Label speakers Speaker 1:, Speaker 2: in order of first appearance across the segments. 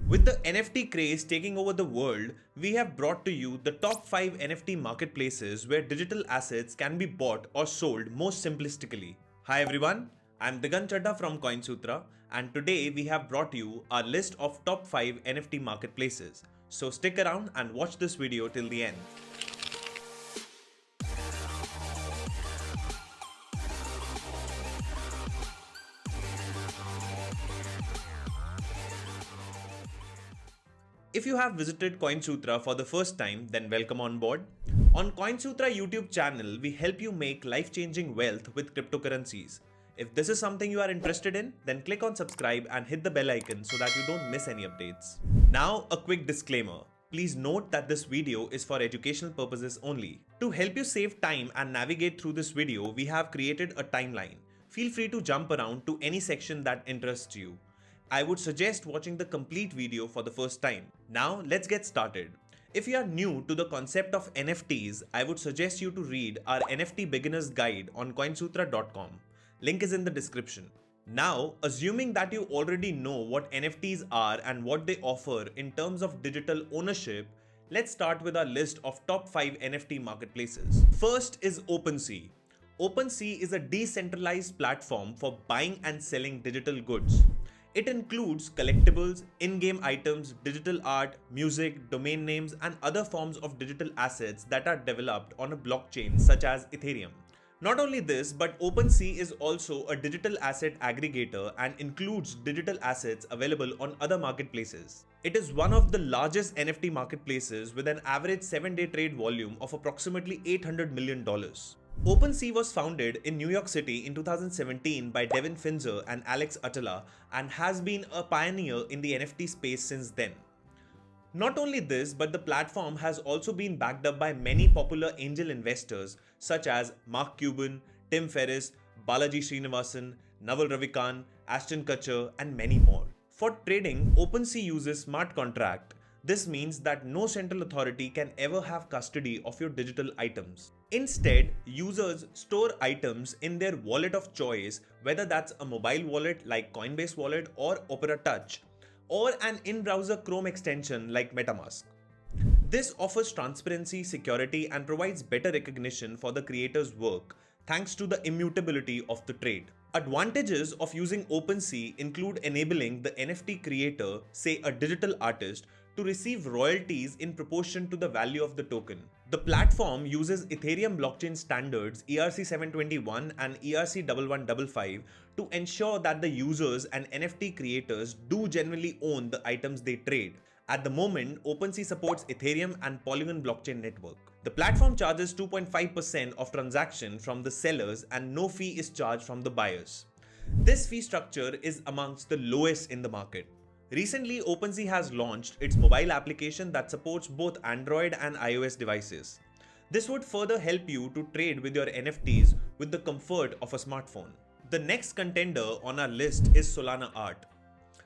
Speaker 1: With the NFT craze taking over the world, we have brought to you the top 5 NFT marketplaces where digital assets can be bought or sold most simplistically. Hi everyone, I'm Digant Chadha from CoinSutra, and today we have brought you our list of top 5 NFT marketplaces. So stick around and watch this video till the end. If you have visited CoinSutra for the first time, then welcome on board. On CoinSutra YouTube channel, we help you make life-changing wealth with cryptocurrencies. If this is something you are interested in, then click on subscribe and hit the bell icon so that you don't miss any updates. Now, a quick disclaimer. Please note that this video is for educational purposes only. To help you save time and navigate through this video, we have created a timeline. Feel free to jump around to any section that interests you. I would suggest watching the complete video for the first time. Now let's get started. If you are new to the concept of NFTs, I would suggest you to read our NFT beginner's guide on coinsutra.com. Link is in the description. Now, assuming that you already know what NFTs are and what they offer in terms of digital ownership, let's start with our list of top 5 NFT marketplaces. First is OpenSea. OpenSea is a decentralized platform for buying and selling digital goods. It includes collectibles, in-game items, digital art, music, domain names, and other forms of digital assets that are developed on a blockchain such as Ethereum. Not only this, but OpenSea is also a digital asset aggregator and includes digital assets available on other marketplaces. It is one of the largest NFT marketplaces with an average 7-day trade volume of approximately $800 million. OpenSea was founded in New York City in 2017 by Devin Finzer and Alex Atala and has been a pioneer in the NFT space since then. Not only this, but the platform has also been backed up by many popular angel investors such as Mark Cuban, Tim Ferriss, Balaji Srinivasan, Naval Ravikant, Ashton Kutcher, and many more. For trading, OpenSea uses smart contract. This means that no central authority can ever have custody of your digital items. Instead, users store items in their wallet of choice, whether that's a mobile wallet like Coinbase Wallet or Opera Touch, or an in-browser Chrome extension like MetaMask. This offers transparency, security, and provides better recognition for the creator's work, thanks to the immutability of the trade. Advantages of using OpenSea include enabling the NFT creator, say a digital artist, to receive royalties in proportion to the value of the token. The platform uses Ethereum blockchain standards ERC-721 and ERC-1155 to ensure that the users and NFT creators do genuinely own the items they trade. At the moment, OpenSea supports Ethereum and Polygon blockchain network. The platform charges 2.5% of transaction from the sellers and no fee is charged from the buyers. This fee structure is amongst the lowest in the market. Recently, OpenSea has launched its mobile application that supports both Android and iOS devices. This would further help you to trade with your NFTs with the comfort of a smartphone. The next contender on our list is Solana Art.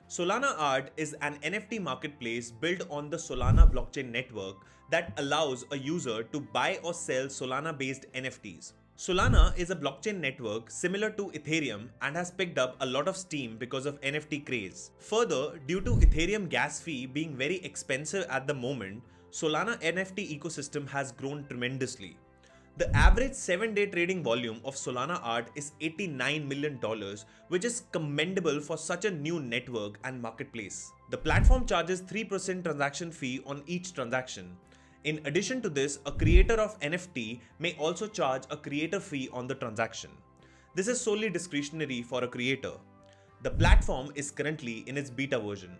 Speaker 1: Solana Art is an NFT marketplace built on the Solana blockchain network that allows a user to buy or sell Solana-based NFTs. Solana is a blockchain network similar to Ethereum and has picked up a lot of steam because of NFT craze. Further, due to Ethereum gas fee being very expensive at the moment, Solana NFT ecosystem has grown tremendously. The average 7-day trading volume of Solana Art is $89 million, which is commendable for such a new network and marketplace. The platform charges 3% transaction fee on each transaction. In addition to this, a creator of NFT may also charge a creator fee on the transaction. This is solely discretionary for a creator. The platform is currently in its beta version.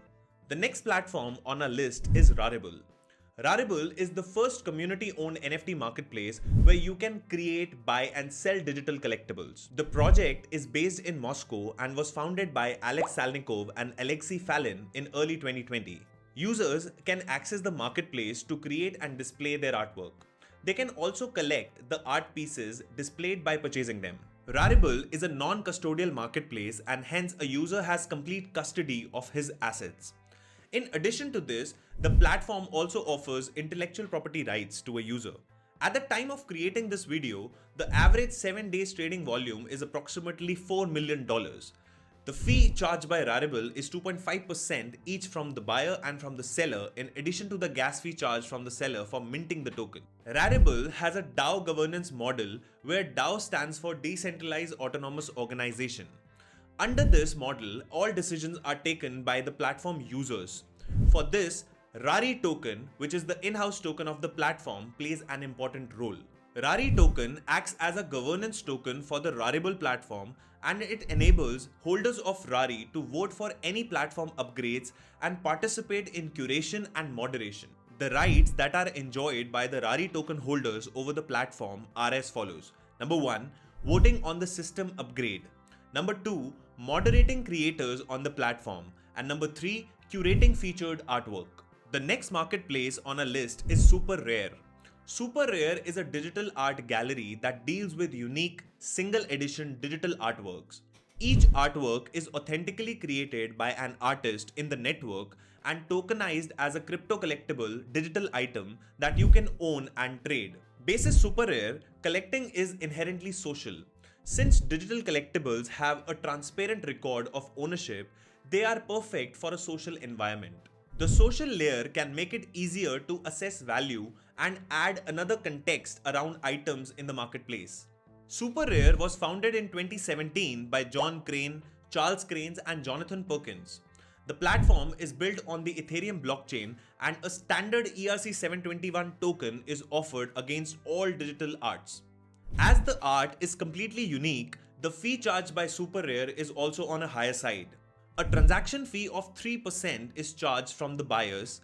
Speaker 1: The next platform on our list is Rarible. Rarible is the first community-owned NFT marketplace where you can create, buy, and sell digital collectibles. The project is based in Moscow and was founded by Alex Salnikov and Alexei Falin in early 2020. Users can access the marketplace to create and display their artwork. They can also collect the art pieces displayed by purchasing them. Rarible is a non-custodial marketplace and hence a user has complete custody of his assets. In addition to this, the platform also offers intellectual property rights to a user. At the time of creating this video, the average 7 days trading volume is approximately $4 million. The fee charged by Rarible is 2.5% each from the buyer and from the seller, in addition to the gas fee charged from the seller for minting the token. Rarible has a DAO governance model where DAO stands for Decentralized Autonomous Organization. Under this model, all decisions are taken by the platform users. For this, Rari token, which is the in-house token of the platform, plays an important role. Rari token acts as a governance token for the Rarible platform, and it enables holders of Rari to vote for any platform upgrades and participate in curation and moderation. The rights that are enjoyed by the Rari token holders over the platform are as follows. Number 1, voting on the system upgrade. Number 2, moderating creators on the platform. And number 3, curating featured artwork. The next marketplace on a list is Super Rare. Super Rare is a digital art gallery that deals with unique, single edition digital artworks. Each artwork is authentically created by an artist in the network and tokenized as a crypto collectible digital item that you can own and trade. Basis Super Rare, collecting is inherently social. Since digital collectibles have a transparent record of ownership, they are perfect for a social environment. The social layer can make it easier to assess value and add another context around items in the marketplace. Super Rare was founded in 2017 by John Crane, Charles Cranes, and Jonathan Perkins. The platform is built on the Ethereum blockchain, and a standard ERC-721 token is offered against all digital arts. As the art is completely unique, the fee charged by Super Rare is also on a higher side. A transaction fee of 3% is charged from the buyers.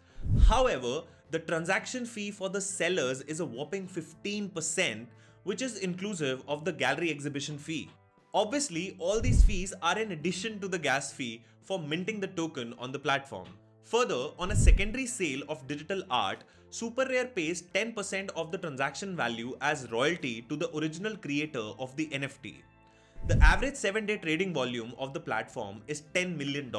Speaker 1: However, the transaction fee for the sellers is a whopping 15%, which is inclusive of the gallery exhibition fee. Obviously, all these fees are in addition to the gas fee for minting the token on the platform. Further, on a secondary sale of digital art, Super Rare pays 10% of the transaction value as royalty to the original creator of the NFT. The average 7-day trading volume of the platform is $10 million.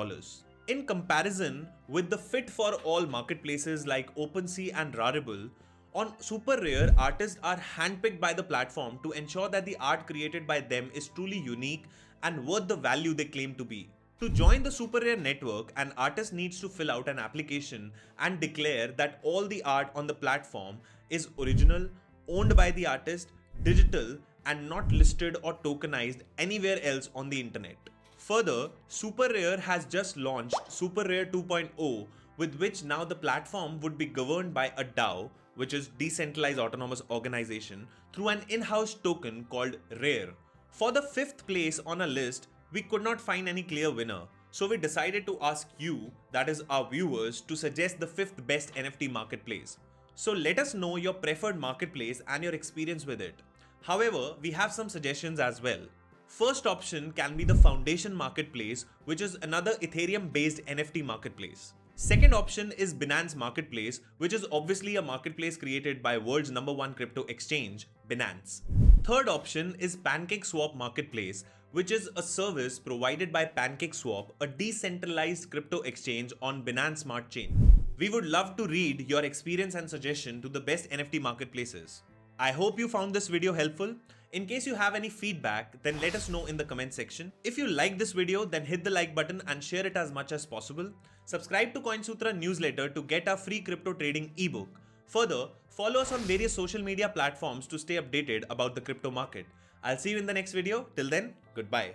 Speaker 1: In comparison with the fit-for-all marketplaces like OpenSea and Rarible, on Super Rare, artists are handpicked by the platform to ensure that the art created by them is truly unique and worth the value they claim to be. To join the Super Rare network, an artist needs to fill out an application and declare that all the art on the platform is original, owned by the artist, digital, and not listed or tokenized anywhere else on the internet. Further, Super Rare has just launched Super Rare 2.0, with which now the platform would be governed by a DAO, which is Decentralized Autonomous Organization, through an in-house token called Rare. For the 5th place on a list, we could not find any clear winner, so we decided to ask you, that is our viewers, to suggest the 5th best NFT marketplace. So let us know your preferred marketplace and your experience with it. However, we have some suggestions as well. First option can be the Foundation Marketplace, which is another Ethereum-based NFT marketplace. Second option is Binance Marketplace, which is obviously a marketplace created by world's #1 crypto exchange, Binance. Third option is PancakeSwap Marketplace, which is a service provided by PancakeSwap, a decentralized crypto exchange on Binance Smart Chain. We would love to read your experience and suggestion to the best NFT marketplaces. I hope you found this video helpful. In case you have any feedback, then let us know in the comment section. If you like this video, then hit the like button and share it as much as possible. Subscribe to CoinSutra newsletter to get our free crypto trading ebook. Further, follow us on various social media platforms to stay updated about the crypto market. I'll see you in the next video. Till then, goodbye.